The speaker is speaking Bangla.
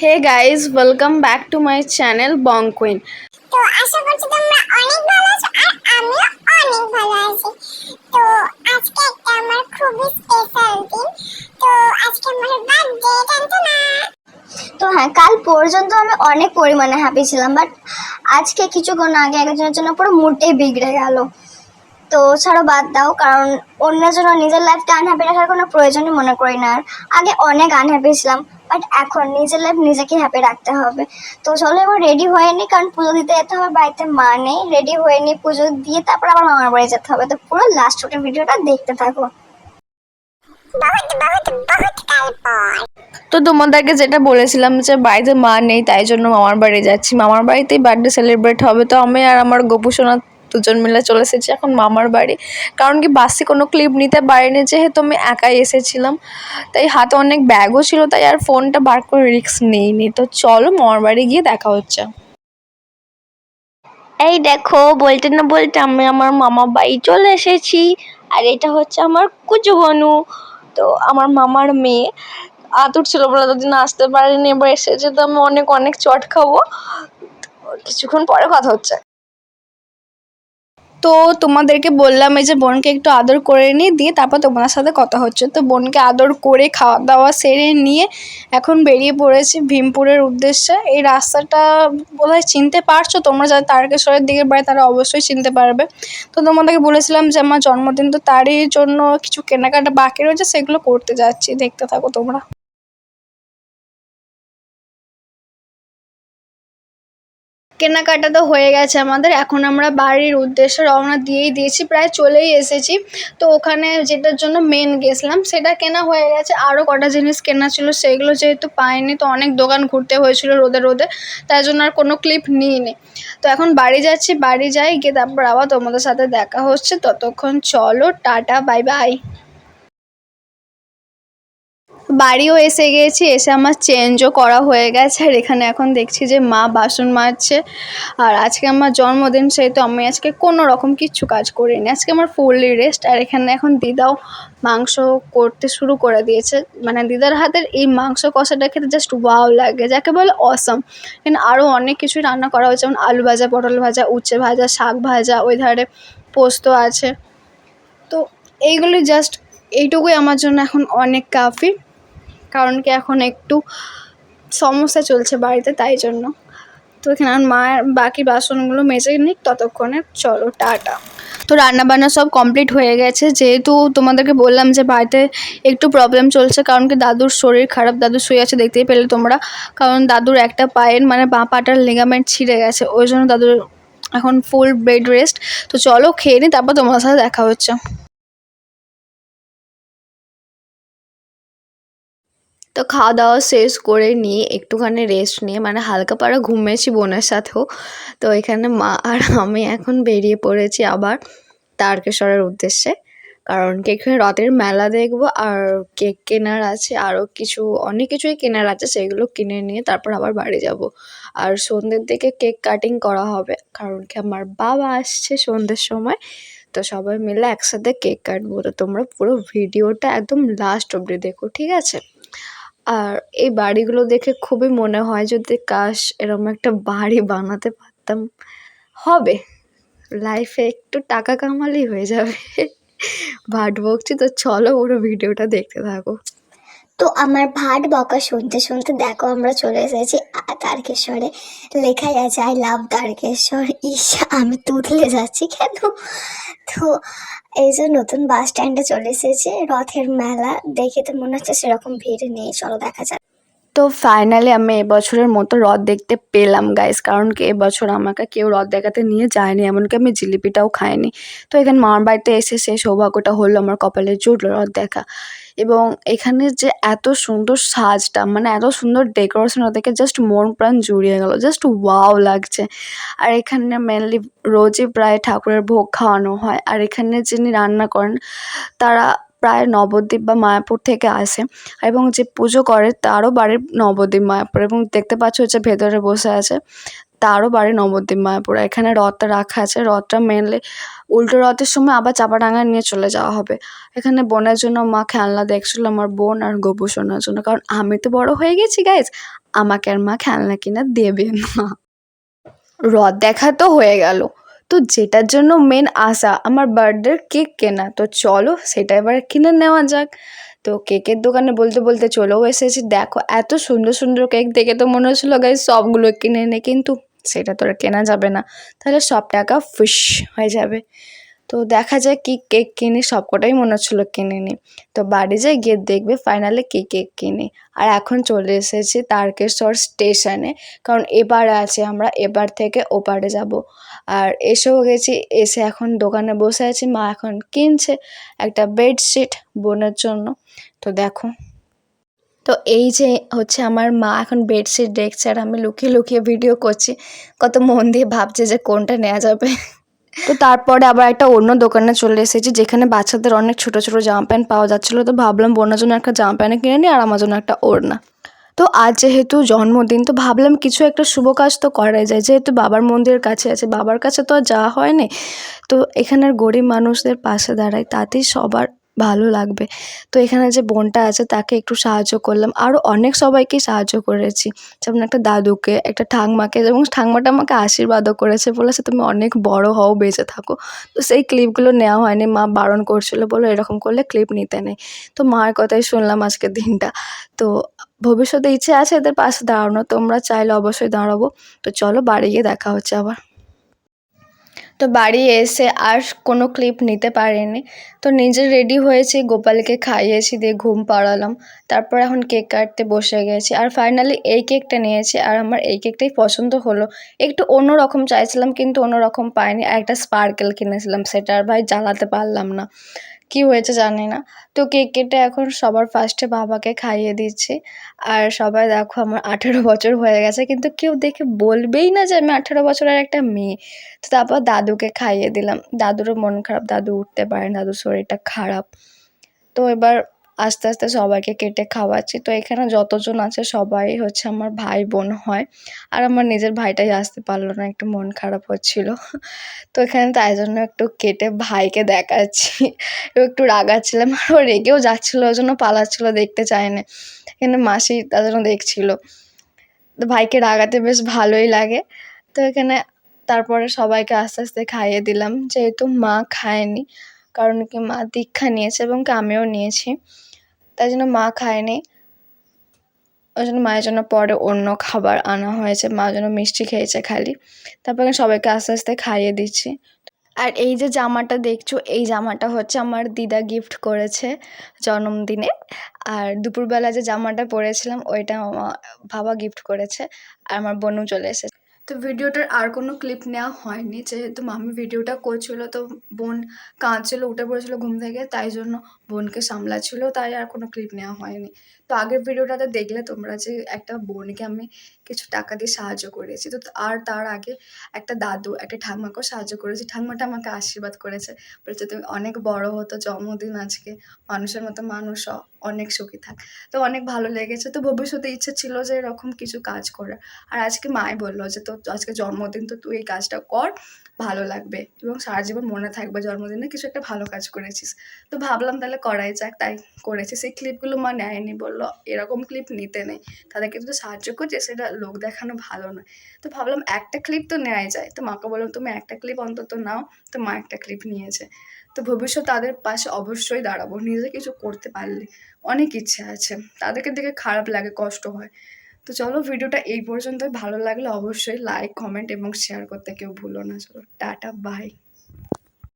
Hey guys, welcome back to my channel Bong Queen. তো আশা করছি তোমরা অনেক ভালো আছো আর আমিও অনেক ভালো আছি। তো আজকে একটা আমার খুবই স্পেশাল দিন। তো আজকে আমার বার্থডে জানতো না। তো হ্যাঁ, কাল পর্যন্ত আমি অনেক পরিমাণে হ্যাপি ছিলাম, বাট আজকে কিছুক্ষণ আগে একজনের জন্য পুরো মুডটাই বিগড়ে গেল। তো ছাড়ো, বাদ দাও, কারণ অন্যের জন্য নিজের লাইফটা আনহ্যাপি রাখার কোনো প্রয়োজনই মনে করি না। আর আগে অনেক আনহ্যাপি ছিলাম, বাট এখন নিজের লাইফ নিজেকে হ্যাপি রাখতে হবে। তো চলো এবার রেডি হয়ে নি, কারণ পুজো দিতে যেতে হবে, বাড়িতে মা নেই। রেডি হয়ে নি, পুজো দিয়ে তারপর আবার মামার বাড়ি যেতে হবে। তো পুরো লাস্ট ওটা ভিডিওটা দেখতে থাকো। তো তোমাদেরকে যেটা বলেছিলাম যে বাড়িতে মা নেই, তাই জন্য মামার বাড়ি যাচ্ছি। মামার বাড়িতেই বার্থডে সেলিব্রেট হবে। তো আমি আর আমার গপু সোনা দুজন মিলে চলে এসেছি এখন মামার বাড়ি। কারণ কি বাসে কোনো ক্লিপ নিতে পারিনি, যেহেতু আমি একাই এসেছিলাম, তাই হাতে অনেক ব্যাগও ছিল, তাই আর ফোনটা বার করে রিস্ক নিইনি। তো চলো মামার বাড়ি গিয়ে দেখা হচ্ছে। এই দেখো, বলতে না বলতে আমি আমার মামা বাড়ি চলে এসেছি। আর এটা হচ্ছে আমার কুচু বনু, তো আমার মামার মেয়ে। আতুর ছিল বলে দুদিন আসতে পারিনি, এবার এসেছে। তো আমি অনেক অনেক চট খাবো। কিছুক্ষণ পরে কথা হচ্ছে। তো তোমাদেরকে বললাম এই যে বোনকে একটু আদর করে নিয়ে দিয়ে তারপর তোমার সাথে কথা হচ্ছে। তো বোনকে আদর করে খাওয়া দাওয়া সেরে নিয়ে এখন বেরিয়ে পড়েছি ভীমপুরের উদ্দেশ্যে। এই রাস্তাটা বোধহয় চিনতে পারছো তোমরা, যারা তারকেশ্বরের দিকে বাড়ি তারা অবশ্যই চিনতে পারবে। তো তোমাদেরকে বলেছিলাম যে আমার জন্মদিন, তো তারই জন্য কিছু কেনাকাটা বাকি রয়েছে, সেগুলো করতে যাচ্ছি। দেখতে থাকো তোমরা। কেনাকাটা তো হয়ে গেছে আমাদের, এখন আমরা বাড়ির উদ্দেশ্যে রওনা দিয়েই দিয়েছি, প্রায় চলেই এসেছি। তো ওখানে যেটার জন্য মেন গেছিলাম সেটা কেনা হয়ে গেছে। আরও কটা জিনিস কেনা ছিল, সেগুলো যেহেতু পাইনি, তো অনেক দোকান ঘুরতে হয়েছিল রোদে রোদে, তাই জন্য আর কোনো ক্লিপ নিইনি। তো এখন বাড়ি যাচ্ছি, বাড়ি যাই গিয়ে তারপর আবার তোমাদের সাথে দেখা হচ্ছে। ততক্ষণ চলো, টাটা, বাই বাই। বাড়িও এসে গেছি, এসে আমার চেঞ্জও করা হয়ে গেছে। আর এখানে এখন দেখছি যে মা বাসন মাজছে। আর আজকে আমার জন্মদিন, সেহেতু আমি আজকে কোনো রকম কিচ্ছু কাজ করিনি, আজকে আমার ফুললি রেস্ট। আর এখানে এখন দিদাও মাংস করতে শুরু করে দিয়েছে। মানে দিদার হাতের এই মাংস কষাটা খেতে জাস্ট ওয়াও লাগে, যাকে বলে অসম। এখানে আরও অনেক কিছুই রান্না করা হয়েছে, যেমন আলু ভাজা, পটল ভাজা, উচ্ছে ভাজা, শাক ভাজা, ওই ধারে পোস্ত আছে। তো এইগুলি জাস্ট এইটুকুই আমার জন্য এখন অনেক কাফি, কারণ কি এখন একটু সমস্যা চলছে বাড়িতে, তাই জন্য। তো এখানে আমার মায়ের বাকি বাসনগুলো মেজে নিক, ততক্ষণে চলো টাটা। তো রান্নাবান্না সব কমপ্লিট হয়ে গেছে। যেহেতু তোমাদেরকে বললাম যে বাড়িতে একটু প্রবলেম চলছে, কারণ কি দাদুর শরীর খারাপ, দাদু শুয়ে আছে, দেখতেই পেলে তোমরা। কারণ দাদুর একটা পায়ের মানে বাঁ পাটার লিগামেন্ট ছিঁড়ে গেছে, ওই জন্য দাদুর এখন ফুল বেড রেস্ট। তো চলো খেয়ে নিই, তারপর তোমার সাথে দেখা হচ্ছে। তো খাওয়া দাওয়া শেষ করে নিয়ে একটুখানি রেস্ট নিয়ে মানে হালকা পাড়া ঘুমিয়েছি বোনের সাথেও। তো এখানে মা আর আমি এখন বেরিয়ে পড়েছি আবার তারকেশ্বরের উদ্দেশ্যে, কারণ কি এখানে রথের মেলা দেখবো, আর কেক কেনার আছে, আরও কিছু অনেক কিছুই কেনার আছে, সেগুলো কিনে নিয়ে তারপর আবার বাড়ি যাব। আর সন্ধ্যের দিকে কেক কাটিং করা হবে, কারণ কি আমার বাবা আসছে সন্ধ্যের সময়। তো সবাই মিলে একসাথে কেক কাটবো। তো তোমরা পুরো ভিডিওটা একদম লাস্ট অবধি দেখো, ঠিক আছে? আর এই বাড়িগুলো দেখে খুবই মনে হয় যদি কাশ এরকম একটা বাড়ি বানাতে পারতাম। হবে, লাইফে একটু টাকা কামালেই হয়ে যাবে। ভাট বকছি, তো চলো পুরো ভিডিওটা দেখতে থাকো। তো আমার ভাট বকা শুনতে শুনতে দেখো আমরা চলে এসেছি তারকেশ্বরে। লেখাই আছে আই লাভ তারকেশ্বর। ইস, আমি তুতলে যাচ্ছি কেন? তো এই যে নতুন বাস স্ট্যান্ডে চলে এসেছে, রথের মেলা দেখে তো মনে হচ্ছে সেরকম ভিড় নেই, চলো দেখা যাক। তো ফাইনালি আমি এবছরের মতো রথ দেখতে পেলাম গাইস, কারণ কি এবছর আমাকে কেউ রথ দেখাতে নিয়ে যায়নি, এমনকি আমি জিলিপিটাও খাইনি। তো এখানে মামার বাড়িতে এসে সেই সৌভাগ্যটা হলো আমার কপালে জুটলো রথ দেখা। এবং এখানে যে এত সুন্দর সাজটা, মানে এত সুন্দর ডেকোরেশন দেখে জাস্ট মন প্রাণ জুড়িয়ে গেল, জাস্ট ওয়াও লাগছে। আর এখানে মেনলি রোজই প্রায় ঠাকুরের ভোগ খাওয়ানো হয়। আর এখানে যিনি রান্না করেন তারা প্রায় নবদ্বীপ বা মায়াপুর থেকে আসে, এবং যে পুজো করে তারও বাড়ি নবদ্বীপ মায়াপুর, এবং দেখতে পাচ্ছ যে ভেতরে বসে আছে তারও বাড়ি নবদ্বীপ মায়াপুর। এখানে রথটা রাখা আছে, রথটা মেনলি উল্টো রথের সময় আবার চাপাডাঙ্গা নিয়ে চলে যাওয়া হবে। এখানে বোনের জন্য মা খেলনা দেখছিল, আমার বোন আর গোপু সোনার জন্য, কারণ আমি তো বড় হয়ে গেছি গাইজ, আমাকে আর মা খেলনা কিনে দেবে না। রথ দেখা তো হয়ে গেল, তো যেটার জন্য মেন আশা আমার বার্থডের কেক কেনা, তো চলো সেটা এবার কিনে নেওয়া যাক। তো কেকের দোকানে বলতে বলতে চলেও এসেছি। দেখো এত সুন্দর সুন্দর কেক দেখে তো মনে হচ্ছিলো গাইস সবগুলো কিনে নে, কিন্তু সেটা তো আর কেনা যাবে না, তাহলে সব টাকা ফুস হয়ে যাবে। তো দেখা যায় কি কেক কিনি, সবকটাই মনে হচ্ছিলো কিনে নিই। তো বাড়ি যাই, গিয়ে দেখবে ফাইনালি কি কেক কিনি। আর এখন চলে এসেছি তারকেশ্বর স্টেশনে, কারণ এপারে আছে, আমরা এপার থেকে ওপারে যাব। আর এসেও গেছি, এসে এখন দোকানে বসে আছি, মা এখন কিনছে একটা বেডশিট বোনের জন্য। তো দেখো, তো এই যে হচ্ছে আমার মা এখন বেডশিট দেখছে আর আমি লুকিয়ে লুকিয়ে ভিডিও করছি, কত মন দিয়ে ভাবছে যে কোনটা নেওয়া যাবে। তো তারপরে আবার একটা অন্য দোকানে চলে এসেছি, যেখানে বাচ্চাদের অনেক ছোট ছোট জামা প্যান্ট পাওয়া যাচ্ছিলো। তো ভাবলাম বোনের জন্য একটা জামা প্যান্ট কিনে নিই আর আমার জন্য একটা ওড়না। তো আজ যেহেতু জন্মদিন, তো ভাবলাম কিছু একটা শুভ কাজ তো করাই যায়, যেহেতু বাবার মন্দিরের কাছে আছে, বাবার কাছে তো আর যাওয়া হয়নি। তো এখানের গরিব মানুষদের পাশে দাঁড়াই, তাতেই সবার ভালো লাগবে। তো এখানে যে বোনটা আছে তাকে একটু সাহায্য করলাম, আরও অনেক সবাইকেই সাহায্য করেছি, যেমন একটা দাদুকে, একটা ঠাকমাকে, এবং ঠাকমাটা আমাকে আশীর্বাদও করেছে, বলেছে তুমি অনেক বড় হও, বেঁচে থাকো। তো সেই ক্লিপগুলো নেওয়া হয়নি, মা বারণ করছিল, বলো এরকম করলে ক্লিপ নিতে নেই। তো মায়ের কথাই শুনলাম আজকের দিনটা। তো ভবিষ্যতে ইচ্ছে আছে এদের পাশে দাঁড়ানো, তোমরা চাইলে অবশ্যই দাঁড়াবো। তো চলো বাড়ি গিয়ে দেখা হচ্ছে আবার। তো বাড়ি এসে আর কোনো ক্লিপ নিতে পারিনি, তো নিজে রেডি হয়েছি, গোপালকে খাইয়েছি, দিয়ে ঘুম পাড়ালাম, তারপর এখন কেক কাটতে বসে গেছি। আর ফাইনালি এই কেকটা নিয়েছি, আর আমার এই কেকটাই পছন্দ হলো। একটু অন্যরকম চাইছিলাম কিন্তু অন্যরকম পাইনি, আর একটা স্পার্কেল কিনেছিলাম, সেটা আর ভাই জ্বালাতে পারলাম না, কি হয়েছে জানি না। তো কেক কেটে এখন সবার ফার্স্টে বাবাকে খাইয়ে দিচ্ছি। আর সবাই দেখো আমার 18 বছর হয়ে গেছে, কিন্তু কেউ দেখে বলবেই না যে আমি 18 বছরের একটা মেয়ে। তো তারপর দাদুকে খাইয়ে দিলাম, দাদুরও মন খারাপ, দাদু উঠতে পারে না, দাদুর শরীরটা খারাপ। তো এবার আস্তে আস্তে সবাইকে কেটে খাওয়াচ্ছি। তো এখানে যতজন আছে সবাই হচ্ছে আমার ভাই বোন হয়, আর আমার নিজের ভাইটাই আসতে পারলো না, একটু মন খারাপ হচ্ছিল। তো এখানে তাই জন্য একটু কেটে ভাইকে দেখাচ্ছি, একটু রাগাচ্ছিলাম, আর ও রেগেও যাচ্ছিলো, ওই জন্য পালাচ্ছিলো, দেখতে চায়নি। এখানে মাসি তার জন্য দেখছিল। তো ভাইকে রাগাতে বেশ ভালোই লাগে। তো এখানে তারপরে সবাইকে আস্তে আস্তে খাইয়ে দিলাম, যেহেতু মা খায়নি, কারণ কি মা দীক্ষা নিয়েছে এবং কি আমিও নিয়েছি, তাই জন্য মা খায়নি। ওই জন্য মায়ের জন্য পরে অন্য খাবার আনা হয়েছে, মা যেন মিষ্টি খেয়েছে খালি। তারপরে সবাইকে আস্তে আস্তে খাইয়ে দিচ্ছি। আর এই যে জামাটা দেখছো, এই জামাটা হচ্ছে আমার দিদা গিফট করেছে জন্মদিনে। আর দুপুরবেলা যে জামাটা পরেছিলাম ওইটা আমার বাবা গিফট করেছে, আর আমার বোনও চলে এসেছে। তো ভিডিওটার আর কোনো ক্লিপ নেওয়া হয়নি, যেহেতু মামি ভিডিওটা করছিল, তো বোন কাঁদছিল, উঠে পড়েছিল ঘুম থেকে, তাই জন্য বোনকে সামলাচ্ছিল, তাই আর কোনো ক্লিপ নেওয়া হয়নি। তো আগের ভিডিওটাতে দেখলে তোমরা যে একটা বোনকে আমি কিছু টাকা দিয়ে সাহায্য করেছি। তো আর তার আগে একটা দাদু, একটা ঠাকুমাকেও সাহায্য করেছি, ঠাকুমাটা আমাকে আশীর্বাদ করেছে, বলেছে তুমি অনেক বড় হতো, জন্মদিন আজকে, মানুষের মতো মানুষ হ, অনেক সুখী থাক। তো অনেক ভালো লেগেছে। তো ভবিষ্যতে ইচ্ছে ছিল যে এরকম কিছু কাজ করার। আর আজকে মাই বললো যে তোর আজকে জন্মদিন, তো তুই এই কাজটা কর, ভালো লাগবে এবং সারা জীবন মনে থাকবে জন্মদিনে কিছু একটা ভালো কাজ করেছিস। তো ভাবলাম তাহলে করাই যাক, তাই করেছি। সেই ক্লিপগুলো মা নেয়নি, বললো এরকম ক্লিপ নিতে নেই, তাদেরকে তো সাহায্য করছে, সেটা লোক দেখানো ভালো নয়। তো ভাবলাম একটা ক্লিপ তো নেওয়াই যায়, তো মাকে বললাম তুমি একটা ক্লিপ অন্তত নাও। তো মা একটা ক্লিপ নিয়েছে। তো ভবিষ্যৎ তাদের পাশে অবশ্যই দাঁড়াবো, নিজে কিছু করতে পারলে। অনেক ইচ্ছে আছে, তাদেরকে দেখে খারাপ লাগে, কষ্ট হয়। তো চলো ভিডিওটা এই পর্যন্তই, ভালো লাগলে অবশ্যই লাইক, কমেন্ট এবং শেয়ার করতে কেউ ভুলো না। চলো টাটা, বাই।